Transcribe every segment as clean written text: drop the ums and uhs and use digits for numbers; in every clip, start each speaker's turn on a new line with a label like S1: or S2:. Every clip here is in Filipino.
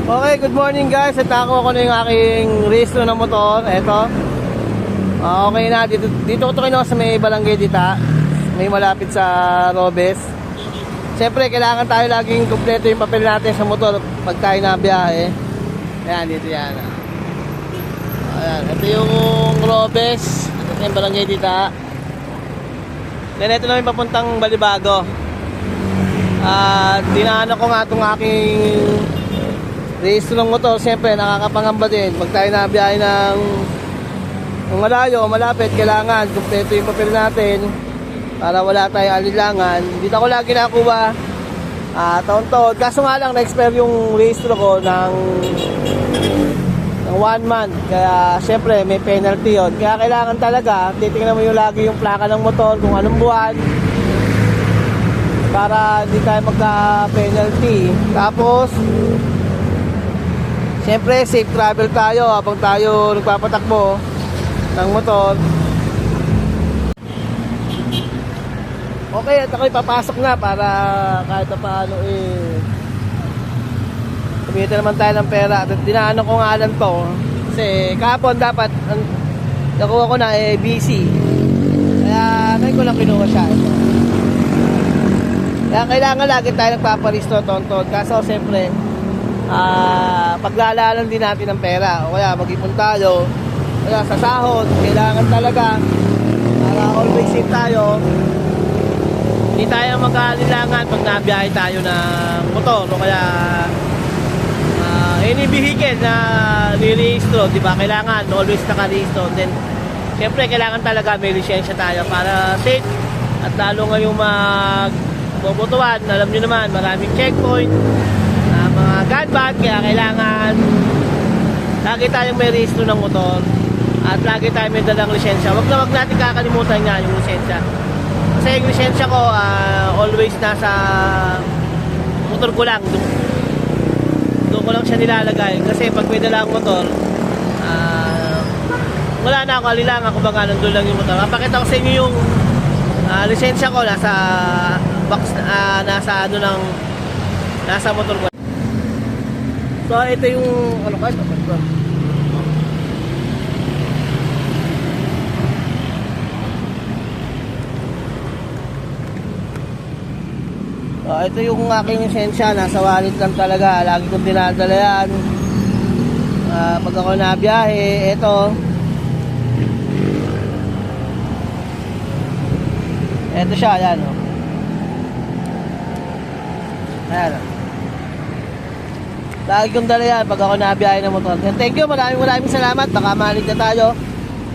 S1: Okay, good morning guys. At ako na yung aking restro ng motor. Eto. Okay na. Dito ko ito kinuha sa may Barangay Dita. May malapit sa Robes. Siyempre, kailangan tayo laging kumpleto yung papel natin sa motor pag tayo nabiyahe. Ayan, dito yan. Ayan, ito yung Robes. Ito yung Barangay Dita. Then ito na yung papuntang Balibago. At dinaanan ko nga itong aking rehistro ng motor. Siyempre nakakapangamba din pag tayo nabiyahe ng malayo o malapit. Kailangan kumpleto yung papel natin para wala tayong alilangan. Dito ako lagi nakuha taon-taon. Kaso nga lang na-expire yung rehistro ko ng 1 month. Kaya siyempre may penalty yon. Kaya kailangan talaga titingnan mo yung lagi yung plaka ng motor kung anong buwan para hindi tayo magka-penalty. Tapos siyempre safe travel tayo habang tayo nagpapatakbo ng motor. Okay, at ako'y papasok na para kahit na paano kumita naman tayo ng pera. At dinaanan ko nga lang to kasi kahapon dapat nakuha ko na busy. Kaya ngayon ko lang kinuha siya. Kaya kailangan lagi tayo nagpaparisto tonton. Kaso siyempre paglalalan din natin ng pera o kaya mag-ipon tayo kaya sa sahod. Kailangan talaga para always safe tayo. Hindi tayo mag-aalilangan pag nabiyahe tayo ng motor o kaya any vehicle na nirehistro, di ba? Kailangan always naka-rehistro. Then siyempre kailangan talaga may lisensya tayo para safe. At lalo ngayong magbobotohan, alam nyo naman maraming checkpoint, mga gun bag, kaya kailangan lagi tayong may rehistro ng motor at lagi tayong may dalang lisensya. Wag natin kakalimutan nga yung lisensya. Kasi yung lisensya ko always nasa motor ko lang. Doon ko lang siya nilalagay. Kasi pag may dalang motor, wala na ako alilangan kung baka nandun lang yung motor. Mapakita ko sa inyo yung lisensya ko nasa box, nasa motor ko. So ito yung ano guys, ito yung aking lisensya, nasa wallet lang talaga. Lagi kong dinadala yan pag ako nabiyahe. Ito siya, yan o. Ayan o. Lagi kong dala yan pag ako nabiyahe ng motor. Thank you, maraming salamat. Baka malit na tayo.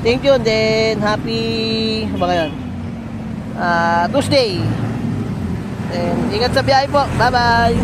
S1: Thank you, and then happy ano ba ngayon? Tuesday. And ingat sa biyahe po. Bye bye.